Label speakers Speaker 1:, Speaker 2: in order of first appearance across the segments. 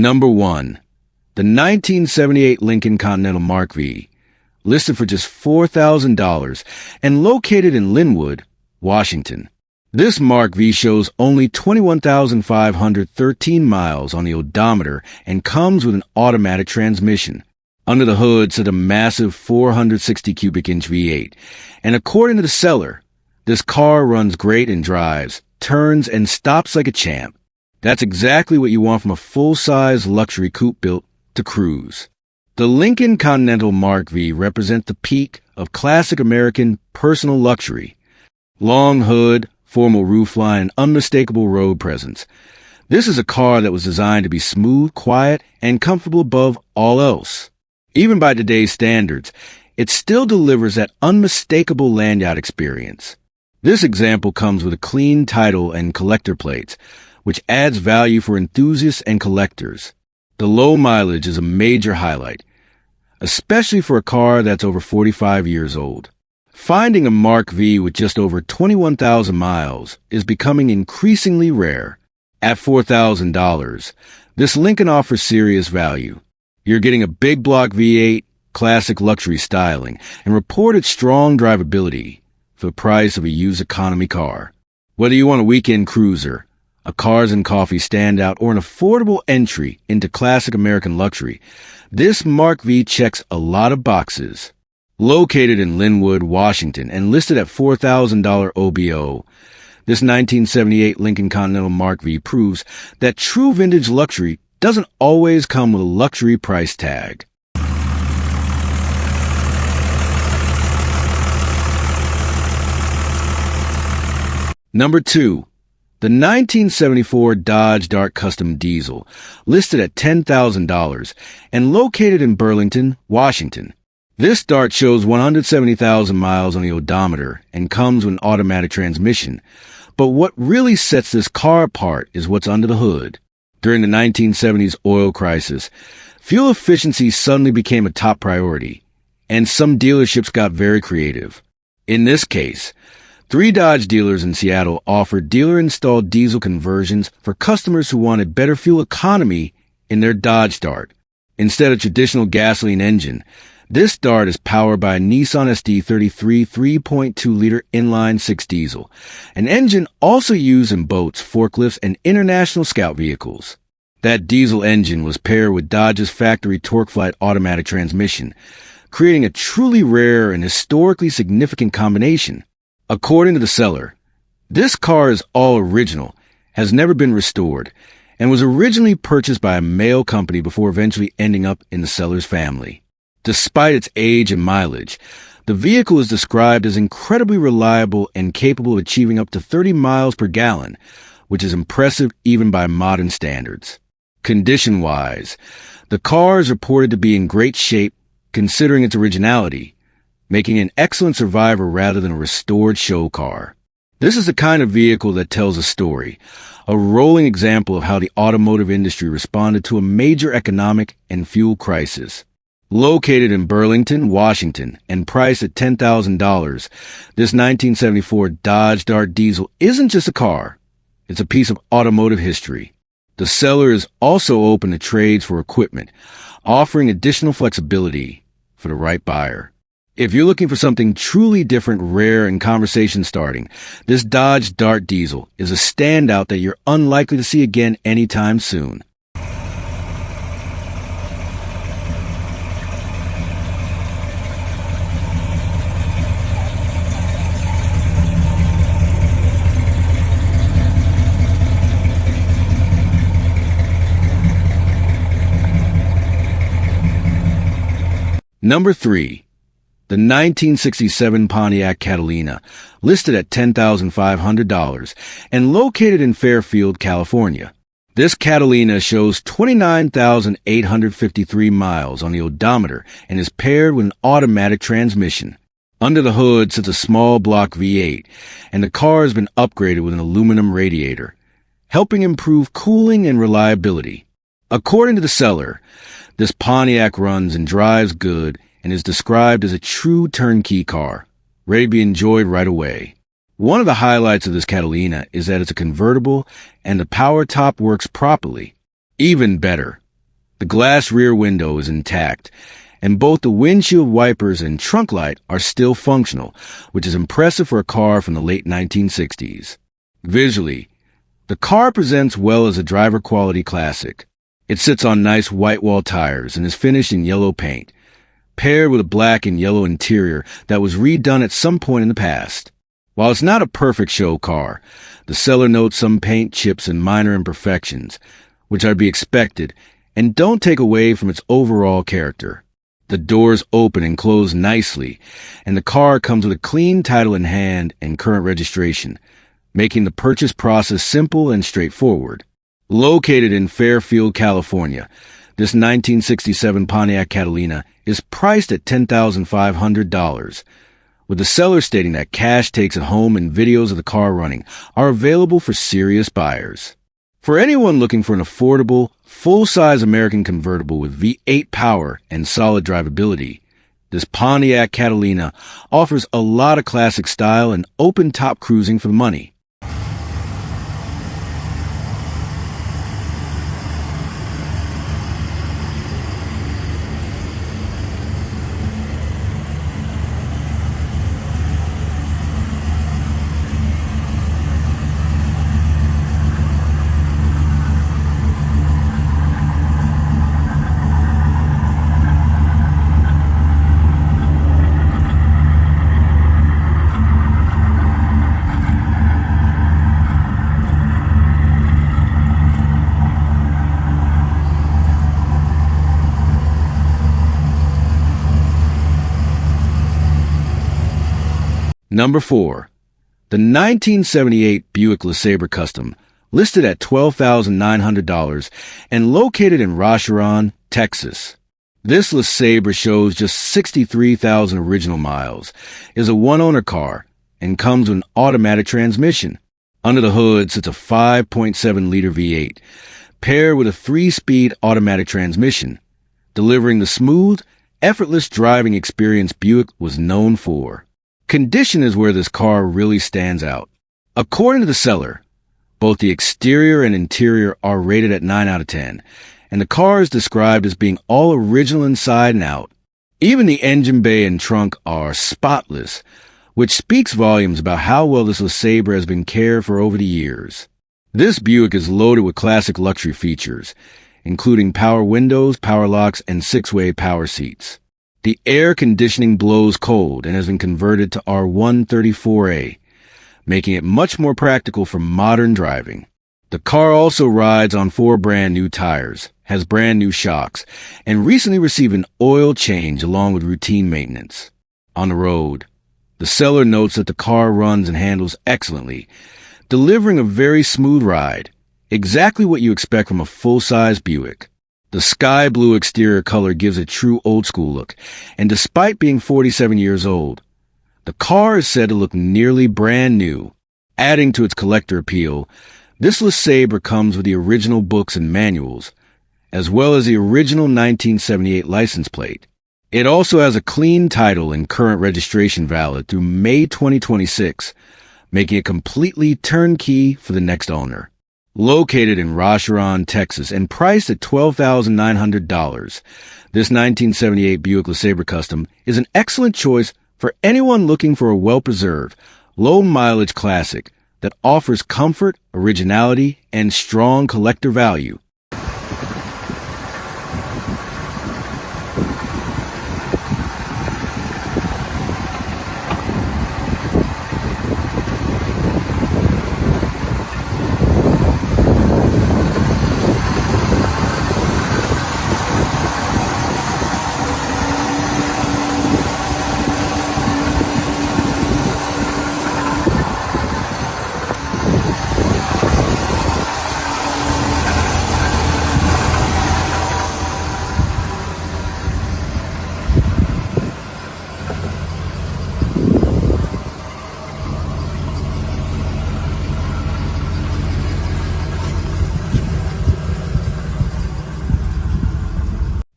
Speaker 1: Number 1. The 1978 Lincoln Continental Mark V, listed for just $4,000 and located in Lynnwood, Washington. This Mark V shows only 21,513 miles on the odometer and comes with an automatic transmission. Under the hood sits a massive 460 cubic inch V8, and according to the seller, this car runs great and drives, turns, and stops like a champ. That's exactly what you want from a full-size luxury coupe built to cruise. The Lincoln Continental Mark V represents the peak of classic American personal luxury. Long hood, formal roofline, and unmistakable road presence. This is a car that was designed to be smooth, quiet, and comfortable above all else. Even by today's standards, it still delivers that unmistakable land yacht experience. This example comes with a clean title and collector plates, which adds value for enthusiasts and collectors. The low mileage is a major highlight, especially for a car that's over 45 years old. Finding a Mark V with just over 21,000 miles is becoming increasingly rare. At $4,000, this Lincoln offers serious value. You're getting a big block V8, classic luxury styling, and reported strong drivability for the price of a used economy car. Whether you want a weekend cruiser, a cars and coffee standout, or an affordable entry into classic American luxury, this Mark V checks a lot of boxes. Located in Lynnwood, Washington, and listed at $4,000 OBO, this 1978 Lincoln Continental Mark V proves that true vintage luxury doesn't always come with a luxury price tag. Number 2. The 1974 Dodge Dart Custom Diesel, listed at $10,000 and located in Burlington, Washington. This Dart shows 170,000 miles on the odometer and comes with an automatic transmission. But what really sets this car apart is what's under the hood. During the 1970s oil crisis, fuel efficiency suddenly became a top priority, and some dealerships got very creative. In this case, 3 Dodge dealers in Seattle offered dealer-installed diesel conversions for customers who wanted better fuel economy in their Dodge Dart. Instead of traditional gasoline engine, this Dart is powered by a Nissan SD33 3.2-liter inline-6 diesel, an engine also used in boats, forklifts, and international scout vehicles. That diesel engine was paired with Dodge's factory TorqueFlite automatic transmission, creating a truly rare and historically significant combination. According to the seller, this car is all original, has never been restored, and was originally purchased by a male company before eventually ending up in the seller's family. Despite its age and mileage, the vehicle is described as incredibly reliable and capable of achieving up to 30 miles per gallon, which is impressive even by modern standards. Condition-wise, the car is reported to be in great shape considering its originality, making it an excellent survivor rather than a restored show car. This is the kind of vehicle that tells a story, a rolling example of how the automotive industry responded to a major economic and fuel crisis. Located in Burlington, Washington, and priced at $10,000, this 1974 Dodge Dart Diesel isn't just a car. It's a piece of automotive history. The seller is also open to trades for equipment, offering additional flexibility for the right buyer. If you're looking for something truly different, rare, and conversation starting, this Dodge Dart Diesel is a standout that you're unlikely to see again anytime soon. Number 3. The 1967 Pontiac Catalina, listed at $10,500 and located in Fairfield, California. This Catalina shows 29,853 miles on the odometer and is paired with an automatic transmission. Under the hood sits a small block V8, and the car has been upgraded with an aluminum radiator, helping improve cooling and reliability. According to the seller, this Pontiac runs and drives good and is described as a true turnkey car, ready to be enjoyed right away. One of the highlights of this Catalina is that it's a convertible and the power top works properly. Even better, The glass rear window is intact, and both the windshield wipers and trunk light are still functional, which is impressive for a car from the late 1960s. Visually, the car presents well as a driver-quality classic. It sits on nice white-wall tires and is finished in yellow paint, paired with a black and yellow interior that was redone at some point in the past. While it's not a perfect show car, the seller notes some paint chips and minor imperfections, which are to be expected, and don't take away from its overall character. The doors open and close nicely, and the car comes with a clean title in hand and current registration, making the purchase process simple and straightforward. Located in Fairfield, California, this 1967 Pontiac Catalina is priced at $10,500, with the seller stating that cash takes it home and videos of the car running are available for serious buyers. For anyone looking for an affordable, full-size American convertible with V8 power and solid drivability, this Pontiac Catalina offers a lot of classic style and open-top cruising for the money. Number 4. The 1978 Buick LeSabre Custom, listed at $12,900 and located in Rocheron, Texas. This LeSabre shows just 63,000 original miles, is a one-owner car, and comes with an automatic transmission. Under the hood sits a 5.7-liter V8, paired with a 3-speed automatic transmission, delivering the smooth, effortless driving experience Buick was known for. Condition is where this car really stands out. According to the seller, both the exterior and interior are rated at 9 out of 10, and the car is described as being all original inside and out. Even the engine bay and trunk are spotless, which speaks volumes about how well this LeSabre has been cared for over the years. This Buick is loaded with classic luxury features, including power windows, power locks, and 6-way power seats. The air conditioning blows cold and has been converted to R134A, making it much more practical for modern driving. The car also rides on 4 brand new tires, has brand new shocks, and recently received an oil change along with routine maintenance. On the road, the seller notes that the car runs and handles excellently, delivering a very smooth ride, exactly what you expect from a full-size Buick. The sky blue exterior color gives a true old-school look, and despite being 47 years old, the car is said to look nearly brand new. Adding to its collector appeal, this LeSabre comes with the original books and manuals, as well as the original 1978 license plate. It also has a clean title and current registration valid through May 2026, making it completely turnkey for the next owner. Located in Rocheron, Texas, and priced at $12,900, this 1978 Buick LeSabre Custom is an excellent choice for anyone looking for a well-preserved, low-mileage classic that offers comfort, originality, and strong collector value.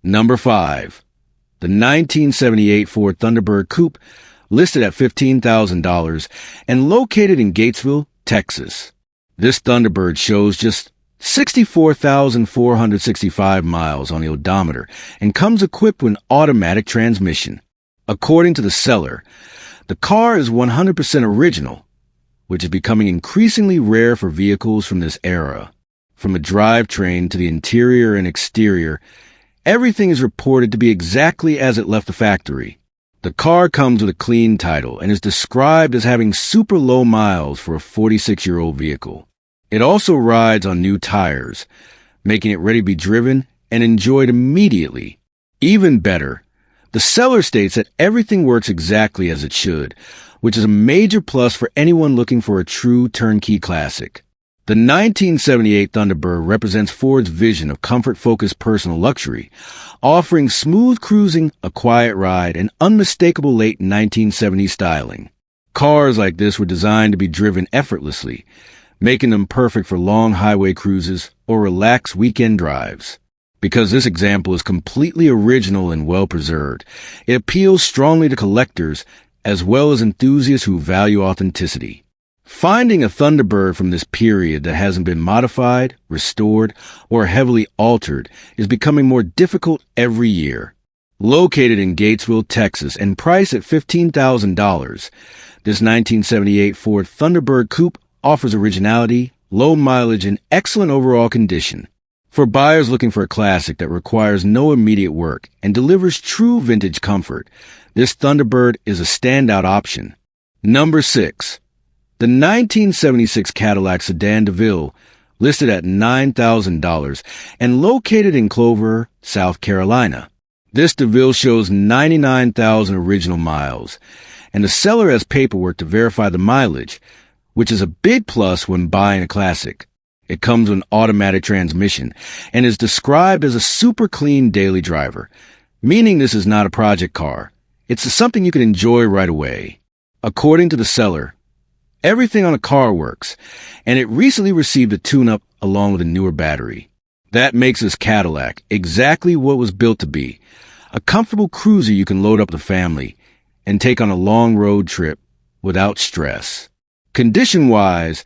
Speaker 1: Number 5. The 1978 Ford Thunderbird Coupe, listed at $15,000 and located in Gatesville, Texas. This Thunderbird shows just 64,465 miles on the odometer, and comes equipped with an automatic transmission. According to the seller, the car is 100% original, which is becoming increasingly rare for vehicles from this era. From the drivetrain to the interior and exterior, everything is reported to be exactly as it left the factory. The car comes with a clean title and is described as having super low miles for a 46-year-old vehicle. It also rides on new tires, making it ready to be driven and enjoyed immediately. Even better, the seller states that everything works exactly as it should, which is a major plus for anyone looking for a true turnkey classic. The 1978 Thunderbird represents Ford's vision of comfort-focused personal luxury, offering smooth cruising, a quiet ride, and unmistakable late 1970s styling. Cars like this were designed to be driven effortlessly, making them perfect for long highway cruises or relaxed weekend drives. Because this example is completely original and well-preserved, it appeals strongly to collectors as well as enthusiasts who value authenticity. Finding a Thunderbird from this period that hasn't been modified, restored, or heavily altered is becoming more difficult every year. Located in Gatesville, Texas, and priced at $15,000, this 1978 Ford Thunderbird Coupe offers originality, low mileage, and excellent overall condition. For buyers looking for a classic that requires no immediate work and delivers true vintage comfort, this Thunderbird is a standout option. Number 6. The 1976 Cadillac Sedan DeVille, listed at $9,000 and located in Clover, South Carolina. This DeVille shows 99,000 original miles, and the seller has paperwork to verify the mileage, which is a big plus when buying a classic. It comes with an automatic transmission and is described as a super clean daily driver, meaning this is not a project car. It's something you can enjoy right away. According to the seller, everything on the car works, and it recently received a tune-up along with a newer battery. That makes this Cadillac exactly what it was built to be, a comfortable cruiser you can load up the family and take on a long road trip without stress. Condition-wise,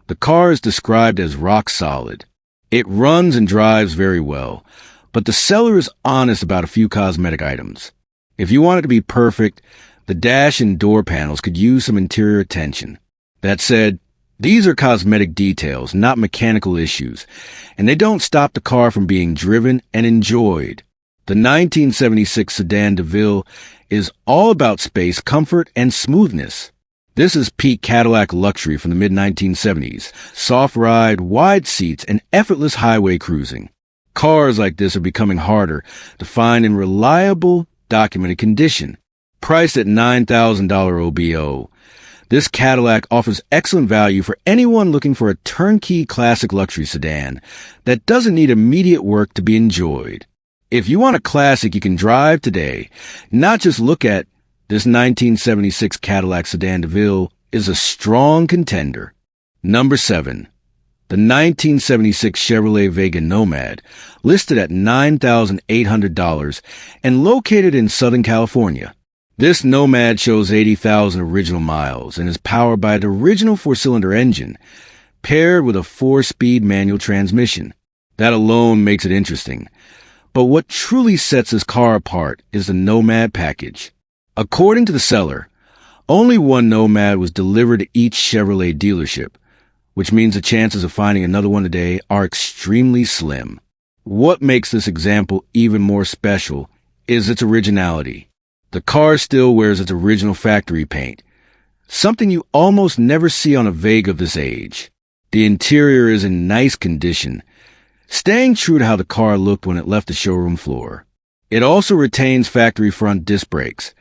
Speaker 1: the car is described as rock solid. It runs and drives very well, but the seller is honest about a few cosmetic items. If you want it to be perfect, the dash and door panels could use some interior attention. That said, these are cosmetic details, not mechanical issues, and they don't stop the car from being driven and enjoyed. The 1976 Sedan DeVille is all about space, comfort, and smoothness. This is peak Cadillac luxury from the mid-1970s, soft ride, wide seats, and effortless highway cruising. Cars like this are becoming harder to find in reliable, documented condition. Priced at $9,000 OBO, this Cadillac offers excellent value for anyone looking for a turnkey classic luxury sedan that doesn't need immediate work to be enjoyed. If you want a classic you can drive today, not just look at, this 1976 Cadillac Sedan DeVille is a strong contender. Number 7. The 1976 Chevrolet Vega Nomad, listed at $9,800 and located in Southern California. This Nomad shows 80,000 original miles and is powered by the original 4-cylinder engine, paired with a 4-speed manual transmission. That alone makes it interesting. But what truly sets this car apart is the Nomad package. According to the seller, only one Nomad was delivered to each Chevrolet dealership, which means the chances of finding another one today are extremely slim. What makes this example even more special is its originality. The car still wears its original factory paint, something you almost never see on a Vega of this age. The interior is in nice condition, staying true to how the car looked when it left the showroom floor. It also retains factory front disc brakes,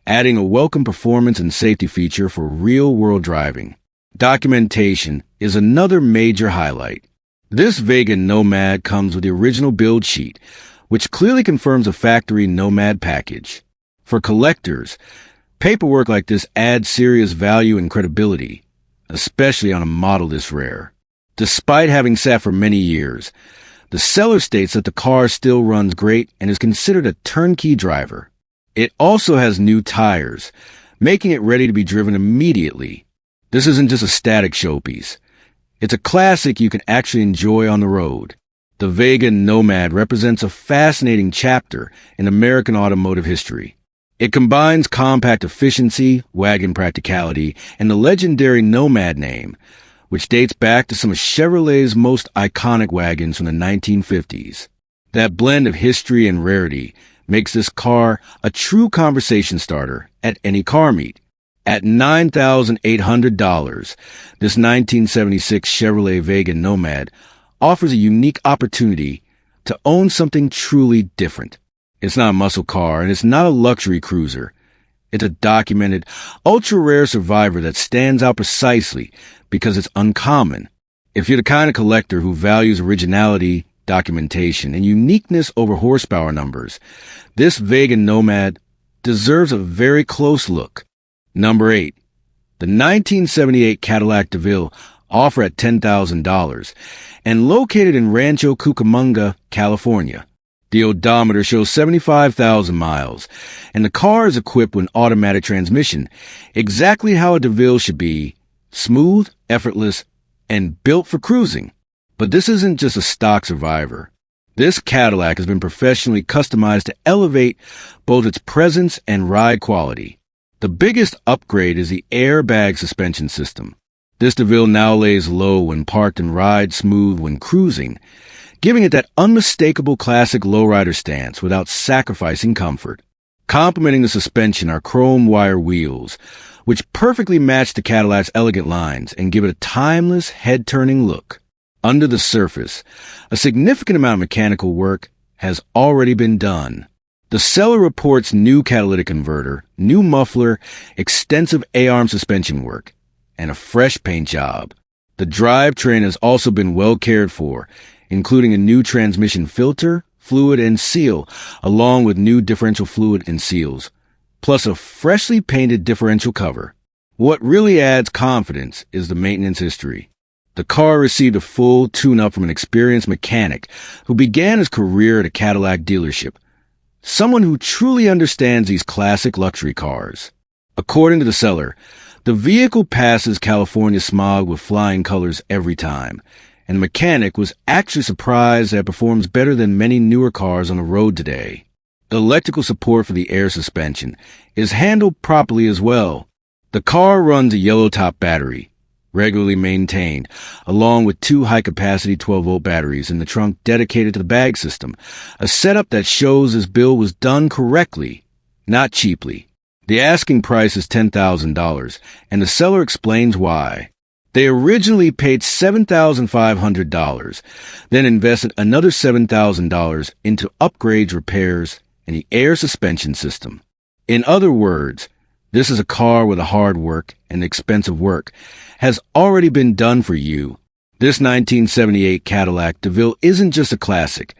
Speaker 1: adding a welcome performance and safety feature for real-world driving. Documentation is another major highlight. This Vega Nomad comes with the original build sheet, which clearly confirms a factory Nomad package. For collectors, paperwork like this adds serious value and credibility, especially on a model this rare. Despite having sat for many years, the seller states that the car still runs great and is considered a turnkey driver. It also has new tires, making it ready to be driven immediately. This isn't just a static showpiece. It's a classic you can actually enjoy on the road. The Vega Nomad represents a fascinating chapter in American automotive history. It combines compact efficiency, wagon practicality, and the legendary Nomad name, which dates back to some of Chevrolet's most iconic wagons from the 1950s. That blend of history and rarity makes this car a true conversation starter at any car meet. At $9,800, this 1976 Chevrolet Vega Nomad offers a unique opportunity to own something truly different. It's not a muscle car, and it's not a luxury cruiser. It's a documented, ultra-rare survivor that stands out precisely because it's uncommon. If you're the kind of collector who values originality, documentation, and uniqueness over horsepower numbers, this Vega Nomad deserves a very close look. Number 8. The 1978 Cadillac DeVille, offered at $10,000, and located in Rancho Cucamonga, California. The odometer shows 75,000 miles, and the car is equipped with an automatic transmission, exactly how a DeVille should be: smooth, effortless, and built for cruising. But this isn't just a stock survivor. This Cadillac has been professionally customized to elevate both its presence and ride quality. The biggest upgrade is the airbag suspension system. This DeVille now lays low when parked and rides smooth when cruising, giving it that unmistakable classic lowrider stance without sacrificing comfort. Complementing the suspension are chrome wire wheels, which perfectly match the Cadillac's elegant lines and give it a timeless, head-turning look. Under the surface, a significant amount of mechanical work has already been done. The seller reports new catalytic converter, new muffler, extensive A-arm suspension work, and a fresh paint job. The drivetrain has also been well cared for, including a new transmission filter, fluid, and seal, along with new differential fluid and seals, plus a freshly painted differential cover. What really adds confidence is the maintenance history. The car received a full tune-up from an experienced mechanic who began his career at a Cadillac dealership, someone who truly understands these classic luxury cars. According to the seller, the vehicle passes California smog with flying colors every time, and the mechanic was actually surprised that it performs better than many newer cars on the road today. The electrical support for the air suspension is handled properly as well. The car runs a yellow-top battery, regularly maintained, along with two high-capacity 12-volt batteries in the trunk dedicated to the bag system, a setup that shows this build was done correctly, not cheaply. The asking price is $10,000, and the seller explains why. They originally paid $7,500, then invested another $7,000 into upgrades, repairs, and the air suspension system. In other words, this is a car where the hard work and expensive work has already been done for you. This 1978 Cadillac DeVille isn't just a classic.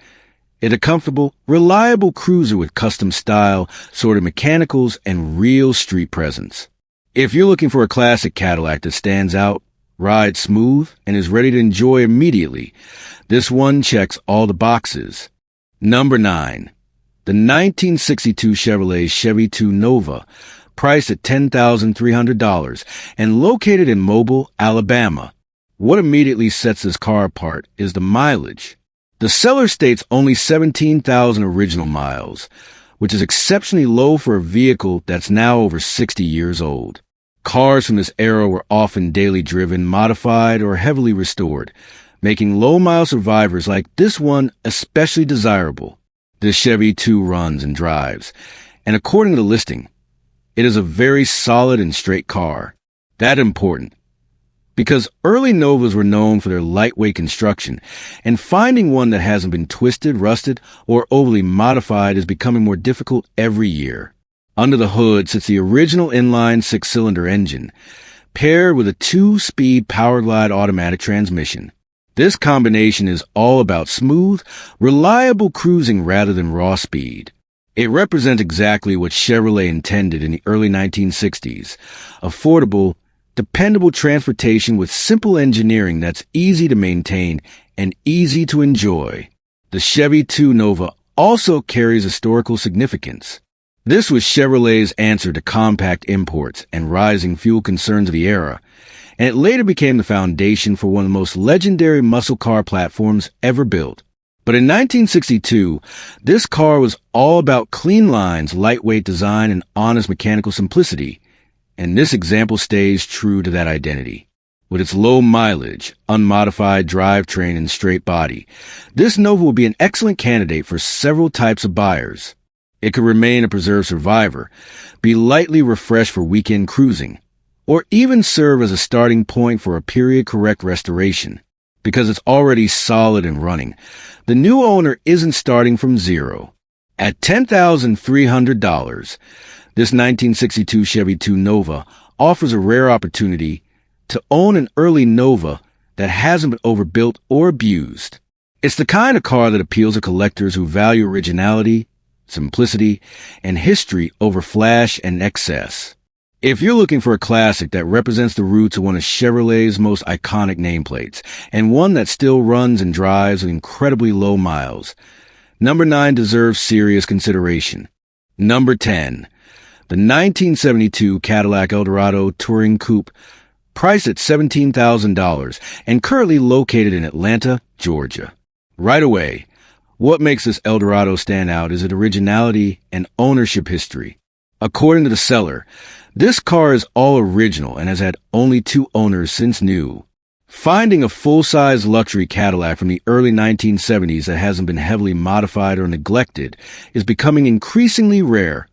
Speaker 1: It's a comfortable, reliable cruiser with custom style, sorted mechanicals, and real street presence. If you're looking for a classic Cadillac that stands out, rides smooth, and is ready to enjoy immediately, this one checks all the boxes. Number 9. The 1962 Chevrolet Chevy 2 Nova, priced at $10,300 and located in Mobile, Alabama. What immediately sets this car apart is the mileage. The seller states only 17,000 original miles, which is exceptionally low for a vehicle that's now over 60 years old. Cars from this era were often daily driven, modified, or heavily restored, making low-mile survivors like this one especially desirable. This Chevy 2 runs and drives, and according to the listing, it is a very solid and straight car. That's important, because early Novas were known for their lightweight construction, and finding one that hasn't been twisted, rusted, or overly modified is becoming more difficult every year. Under the hood sits the original inline six-cylinder engine, paired with a 2-speed Powerglide automatic transmission. This combination is all about smooth, reliable cruising rather than raw speed. It represents exactly what Chevrolet intended in the early 1960s: affordable, dependable transportation with simple engineering that's easy to maintain and easy to enjoy. The Chevy 2 Nova also carries historical significance. This was Chevrolet's answer to compact imports and rising fuel concerns of the era, and it later became the foundation for one of the most legendary muscle car platforms ever built. But in 1962, this car was all about clean lines, lightweight design, and honest mechanical simplicity, and this example stays true to that identity. With its low mileage, unmodified drivetrain, and straight body, this Nova will be an excellent candidate for several types of buyers. It could remain a preserved survivor, be lightly refreshed for weekend cruising, or even serve as a starting point for a period-correct restoration. Because it's already solid and running, the new owner isn't starting from zero. At $10,300, this 1962 Chevy 2 Nova offers a rare opportunity to own an early Nova that hasn't been overbuilt or abused. It's the kind of car that appeals to collectors who value originality, simplicity, and history over flash and excess. If you're looking for a classic that represents the roots of one of Chevrolet's most iconic nameplates, and one that still runs and drives with incredibly low miles, number 9 deserves serious consideration. Number 10, the 1972 Cadillac Eldorado Touring Coupe, priced at $17,000 and currently located in Atlanta, Georgia. Right away, what makes this Eldorado stand out is its originality and ownership history. According to the seller, this car is all original and has had only 2 owners since new. Finding a full-size luxury Cadillac from the early 1970s that hasn't been heavily modified or neglected is becoming increasingly rare,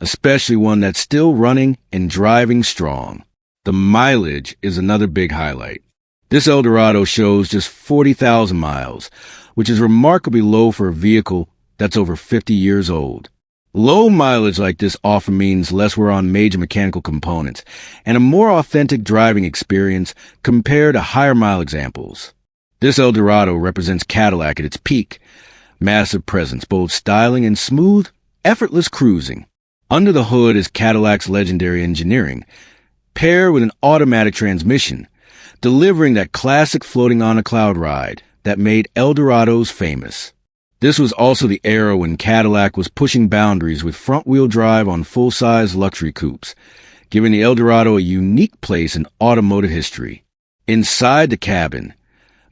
Speaker 1: especially one that's still running and driving strong. The mileage is another big highlight. This Eldorado shows just 40,000 miles, which is remarkably low for a vehicle that's over 50 years old. Low mileage like this often means less wear on major mechanical components and a more authentic driving experience compared to higher mile examples. This Eldorado represents Cadillac at its peak. Massive presence, bold styling, and smooth, effortless cruising. Under the hood is Cadillac's legendary engineering, paired with an automatic transmission, delivering that classic floating on a cloud ride that made Eldorados famous. This was also the era when Cadillac was pushing boundaries with front-wheel drive on full-size luxury coupes, giving the Eldorado a unique place in automotive history. Inside the cabin,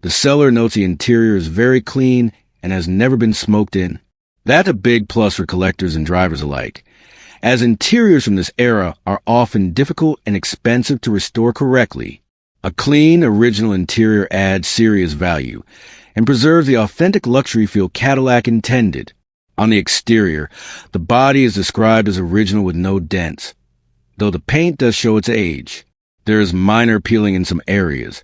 Speaker 1: the seller notes the interior is very clean and has never been smoked in. That's a big plus for collectors and drivers alike, as interiors from this era are often difficult and expensive to restore correctly. A clean, original interior adds serious value and preserves the authentic luxury feel Cadillac intended. On the exterior, the body is described as original with no dents, though the paint does show its age. There is minor peeling in some areas,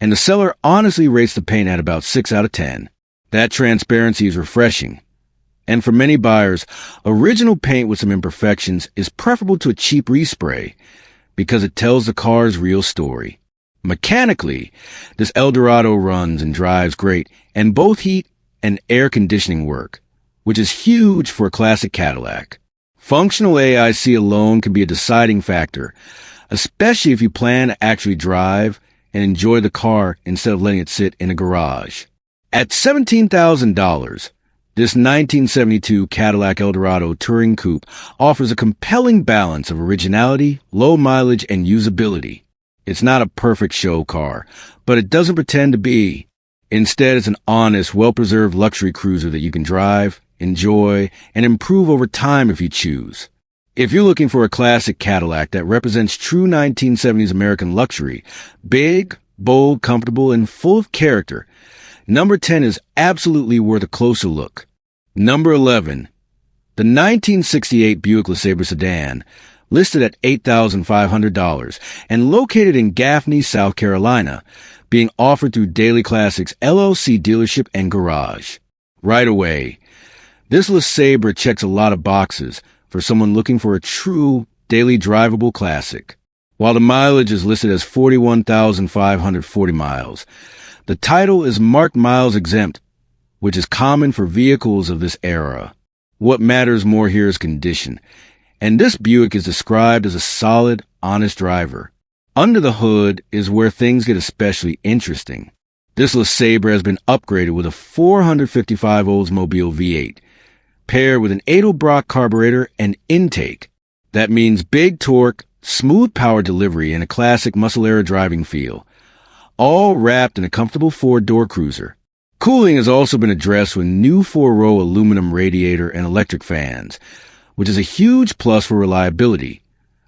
Speaker 1: and the seller honestly rates the paint at about 6 out of 10. That transparency is refreshing. And for many buyers, original paint with some imperfections is preferable to a cheap respray because it tells the car's real story. Mechanically, this Eldorado runs and drives great, and both heat and air conditioning work, which is huge for a classic Cadillac. Functional AIC alone can be a deciding factor, especially if you plan to actually drive and enjoy the car instead of letting it sit in a garage. At $17,000, this 1972 Cadillac Eldorado Touring Coupe offers a compelling balance of originality, low mileage, and usability. It's not a perfect show car, but it doesn't pretend to be. Instead, it's an honest, well-preserved luxury cruiser that you can drive, enjoy, and improve over time if you choose. If you're looking for a classic Cadillac that represents true 1970s American luxury, big, bold, comfortable, and full of character, number 10 is absolutely worth a closer look. Number 11, the 1968 Buick LeSabre sedan, listed at $8,500 and located in Gaffney, South Carolina, being offered through Daily Classics LLC dealership and garage. Right away, this LeSabre checks a lot of boxes for someone looking for a true daily drivable classic. While the mileage is listed as 41,540 miles, the title is marked miles exempt, which is common for vehicles of this era. What matters more here is condition, and this Buick is described as a solid, honest driver. Under the hood is where things get especially interesting. This LeSabre has been upgraded with a 455 Oldsmobile V8, paired with an Edelbrock carburetor and intake. That means big torque, smooth power delivery, and a classic muscle-era driving feel, all wrapped in a comfortable four-door cruiser. Cooling has also been addressed with new four-row aluminum radiator and electric fans, which is a huge plus for reliability,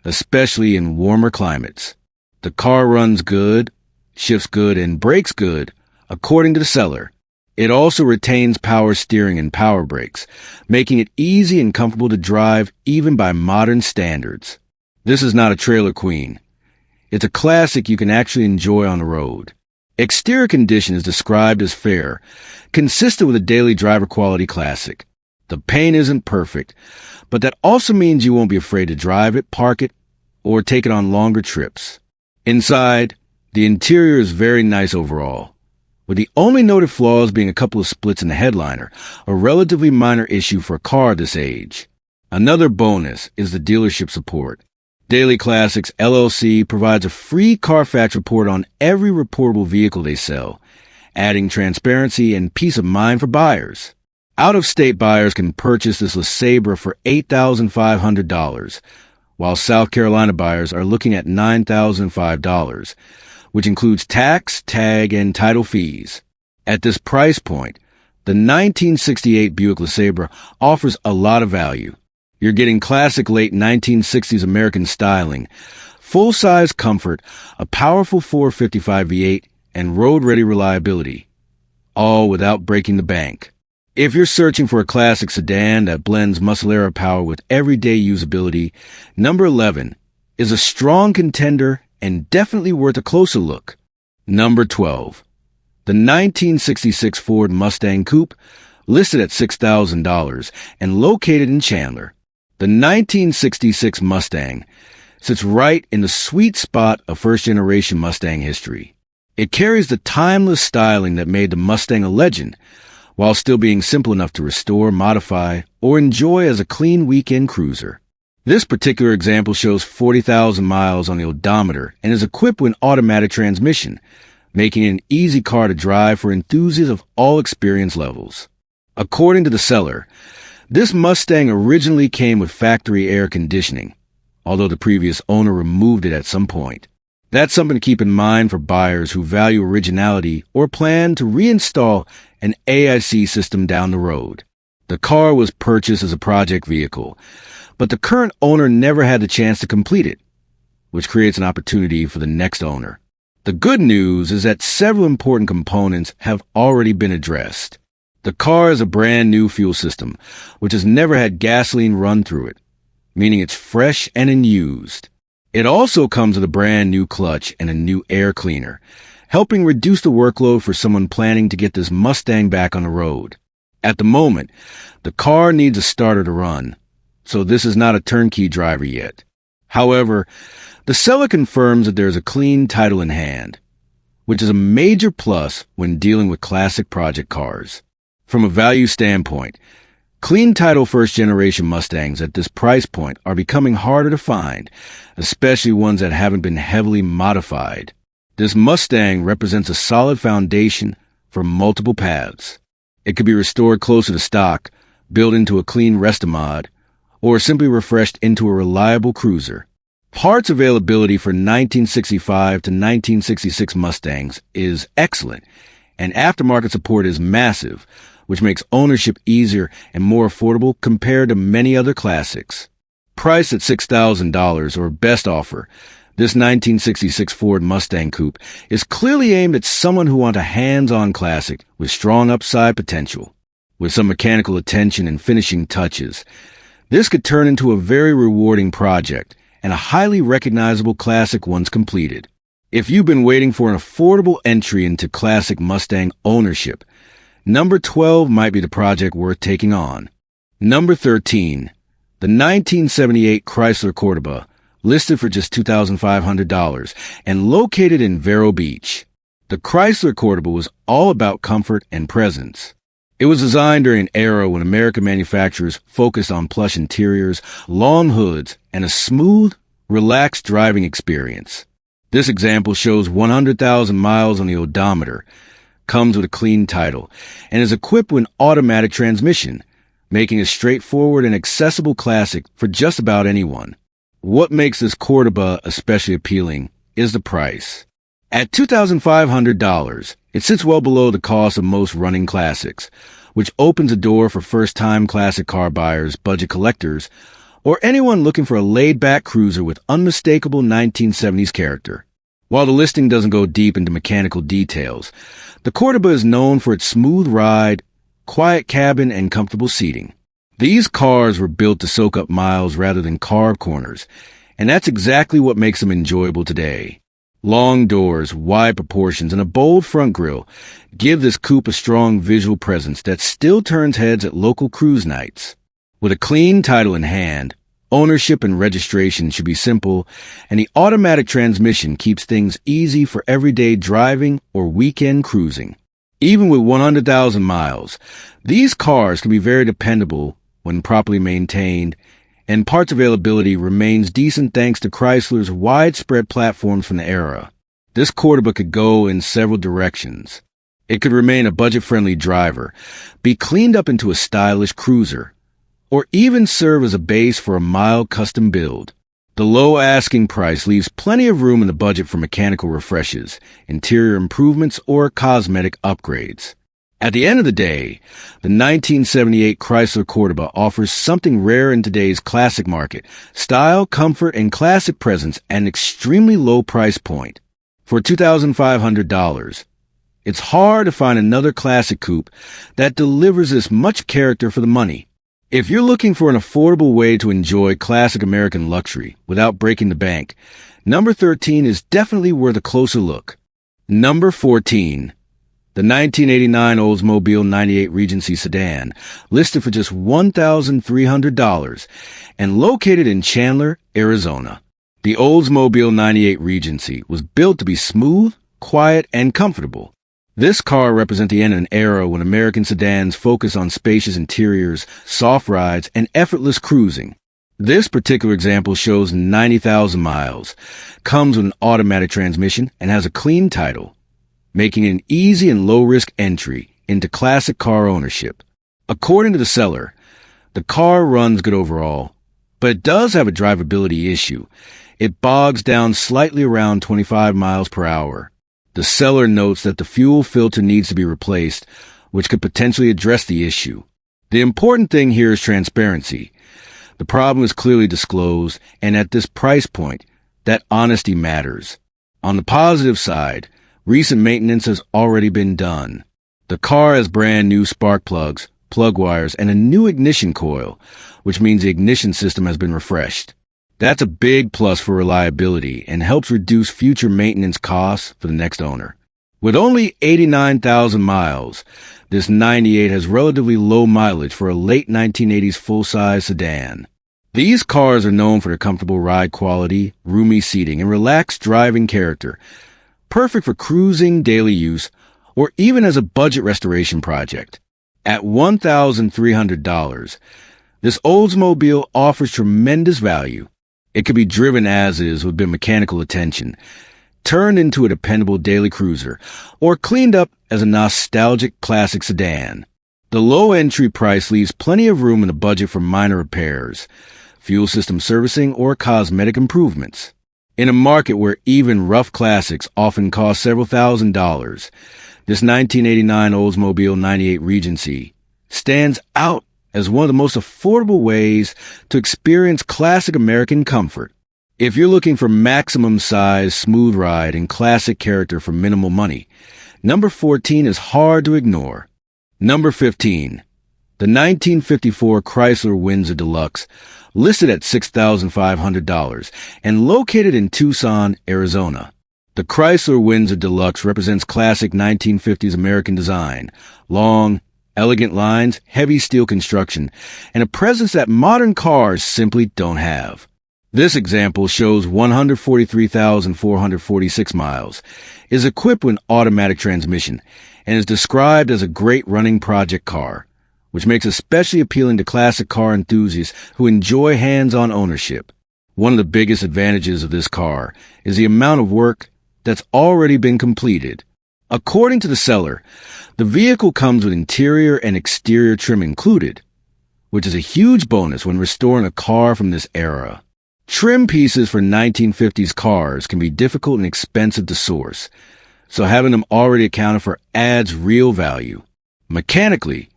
Speaker 1: especially in warmer climates. The car runs good, shifts good, and brakes good, according to the seller. It also retains power steering and power brakes, making it easy and comfortable to drive even by modern standards. This is not a trailer queen. It's a classic you can actually enjoy on the road. Exterior condition is described as fair, consistent with a daily driver quality classic. The paint isn't perfect, but that also means you won't be afraid to drive it, park it, or take it on longer trips. Inside, the interior is very nice overall, with the only noted flaws being a couple of splits in the headliner, a relatively minor issue for a car this age. Another bonus is the dealership support. Daily Classics LLC provides a free Carfax report on every reportable vehicle they sell, adding transparency and peace of mind for buyers. Out-of-state buyers can purchase this LeSabre for $8,500, while South Carolina buyers are looking at $9,005, which includes tax, tag, and title fees. At this price point, the 1968 Buick LeSabre offers a lot of value. You're getting classic late 1960s American styling, full-size comfort, a powerful 455 V8, and road-ready reliability, all without breaking the bank. If you're searching for a classic sedan that blends muscle-era power with everyday usability, number 11 is a strong contender and definitely worth a closer look. Number 12, the 1966 Ford Mustang Coupe, listed at $6,000 and located in Chandler. The 1966 Mustang sits right in the sweet spot of first-generation Mustang history. It carries the timeless styling that made the Mustang a legend, while still being simple enough to restore, modify, or enjoy as a clean weekend cruiser. This particular example shows 40,000 miles on the odometer and is equipped with an automatic transmission, making it an easy car to drive for enthusiasts of all experience levels. According to the seller, this Mustang originally came with factory air conditioning, although the previous owner removed it at some point. That's something to keep in mind for buyers who value originality or plan to reinstall an AIC system down the road. The car was purchased as a project vehicle, but the current owner never had the chance to complete it, which creates an opportunity for the next owner. The good news is that several important components have already been addressed. The car is a brand new fuel system, which has never had gasoline run through it, meaning it's fresh and unused. It also comes with a brand new clutch and a new air cleaner, helping reduce the workload for someone planning to get this Mustang back on the road. At the moment, the car needs a starter to run, so this is not a turnkey driver yet. However, the seller confirms that there is a clean title in hand, which is a major plus when dealing with classic project cars. From a value standpoint, clean title first-generation Mustangs at this price point are becoming harder to find, especially ones that haven't been heavily modified. This Mustang represents a solid foundation for multiple paths. It could be restored closer to stock, built into a clean Restomod, or simply refreshed into a reliable cruiser. Parts availability for 1965 to 1966 Mustangs is excellent, and aftermarket support is massive, which makes ownership easier and more affordable compared to many other classics. Priced at $6,000 or best offer, this 1966 Ford Mustang Coupe is clearly aimed at someone who wants a hands-on classic with strong upside potential. With some mechanical attention and finishing touches, this could turn into a very rewarding project and a highly recognizable classic once completed. If you've been waiting for an affordable entry into classic Mustang ownership, number 12 might be the project worth taking on. Number 13, the 1978 Chrysler Cordoba, listed for just $2,500 and located in Vero Beach. The Chrysler Cordoba was all about comfort and presence. It was designed during an era when American manufacturers focused on plush interiors, long hoods, and a smooth, relaxed driving experience. This example shows 100,000 miles on the odometer, comes with a clean title, and is equipped with an automatic transmission, making it a straightforward and accessible classic for just about anyone. what makes this Cordoba especially appealing is the price. At $2,500, it sits well below the cost of most running classics, which opens a door for first-time classic car buyers, budget collectors, or anyone looking for a laid-back cruiser with unmistakable 1970s character. While the listing doesn't go deep into mechanical details, the Cordoba is known for its smooth ride, quiet cabin, and comfortable seating. These cars were built to soak up miles rather than carve corners, and that's exactly what makes them enjoyable today. Long doors, wide proportions, and a bold front grille give this coupe a strong visual presence that still turns heads at local cruise nights. With a clean title in hand, ownership and registration should be simple, and the automatic transmission keeps things easy for everyday driving or weekend cruising. Even with 100,000 miles, these cars can be very dependable when properly maintained, and parts availability remains decent thanks to Chrysler's widespread platforms from the era. This Cordoba could go in several directions. It could remain a budget-friendly driver, be cleaned up into a stylish cruiser, or even serve as a base for a mild custom build. The low asking price leaves plenty of room in the budget for mechanical refreshes, interior improvements, or cosmetic upgrades. At the end of the day, the 1978 Chrysler Cordoba offers something rare in today's classic market: style, comfort, and classic presence at an extremely low price point. For $2,500, it's hard to find another classic coupe that delivers this much character for the money. If you're looking for an affordable way to enjoy classic American luxury without breaking the bank, number 13 is definitely worth a closer look. Number 14. The 1989 Oldsmobile 98 Regency sedan, listed for just $1,300 and located in Chandler, Arizona. The Oldsmobile 98 Regency was built to be smooth, quiet, and comfortable. This car represents the end of an era when American sedans focus on spacious interiors, soft rides, and effortless cruising. This particular example shows 90,000 miles, comes with an automatic transmission, and has a clean title, making it an easy and low-risk entry into classic car ownership. According to the seller, the car runs good overall, but it does have a drivability issue. It bogs down slightly around 25 miles per hour. The seller notes that the fuel filter needs to be replaced, which could potentially address the issue. The important thing here is transparency. The problem is clearly disclosed, and at this price point, that honesty matters. On the positive side, recent maintenance has already been done. The car has brand new spark plugs, plug wires, and a new ignition coil, which means the ignition system has been refreshed. That's a big plus for reliability and helps reduce future maintenance costs for the next owner. With only 89,000 miles, this 98 has relatively low mileage for a late 1980s full-size sedan. These cars are known for their comfortable ride quality, roomy seating, and relaxed driving character, perfect for cruising, daily use, or even as a budget restoration project. At $1,300, this Oldsmobile offers tremendous value. It could be driven as is with a bit of mechanical attention, turned into a dependable daily cruiser, or cleaned up as a nostalgic classic sedan. The low entry price leaves plenty of room in the budget for minor repairs, fuel system servicing, or cosmetic improvements. In a market where even rough classics often cost several $1,000s, this 1989 Oldsmobile 98 Regency stands out as one of the most affordable ways to experience classic American comfort. If you're looking for maximum size, smooth ride, and classic character for minimal money, number 14 is hard to ignore. Number 15. The 1954 Chrysler Windsor Deluxe, listed at $6,500 and located in Tucson, Arizona. The Chrysler Windsor Deluxe represents classic 1950s American design, long, elegant lines, heavy steel construction, and a presence that modern cars simply don't have. This example shows 143,446 miles, is equipped with an automatic transmission, and is described as a great running project car, which makes it especially appealing to classic car enthusiasts who enjoy hands-on ownership. One of the biggest advantages of this car is the amount of work that's already been completed. According to the seller, the vehicle comes with interior and exterior trim included, which is a huge bonus when restoring a car from this era. Trim pieces for 1950s cars can be difficult and expensive to source, so having them already accounted for adds real value. Mechanically,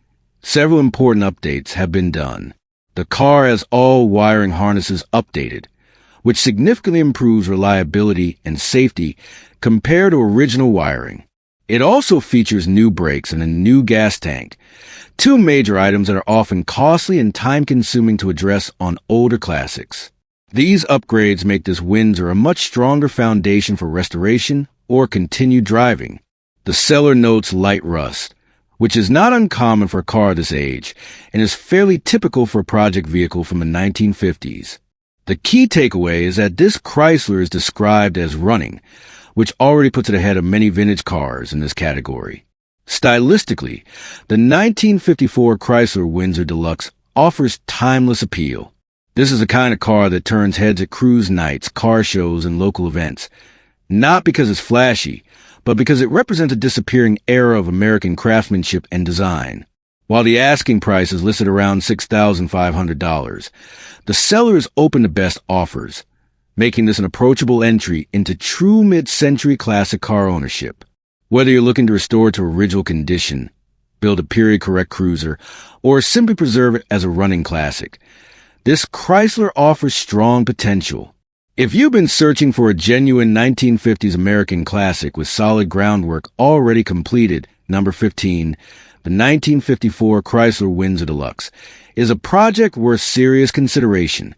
Speaker 1: several important updates have been done. The car has all wiring harnesses updated, which significantly improves reliability and safety compared to original wiring. It also features new brakes and a new gas tank, two major items that are often costly and time-consuming to address on older classics. These upgrades make this Windsor a much stronger foundation for restoration or continued driving. The seller notes light rust, which is not uncommon for a car this age and is fairly typical for a project vehicle from the 1950s. The key takeaway is that this Chrysler is described as running, which already puts it ahead of many vintage cars in this category. Stylistically, the 1954 Chrysler Windsor Deluxe offers timeless appeal. This is the kind of car that turns heads at cruise nights, car shows, and local events, not because it's flashy, but because it represents a disappearing era of American craftsmanship and design. While the asking price is listed around $6,500, the seller is open to best offers, making this an approachable entry into true mid-century classic car ownership. Whether you're looking to restore it to original condition, build a period-correct cruiser, or simply preserve it as a running classic, this Chrysler offers strong potential. If you've been searching for a genuine 1950s American classic with solid groundwork already completed, number 15, the 1954 Chrysler Windsor Deluxe is a project worth serious consideration.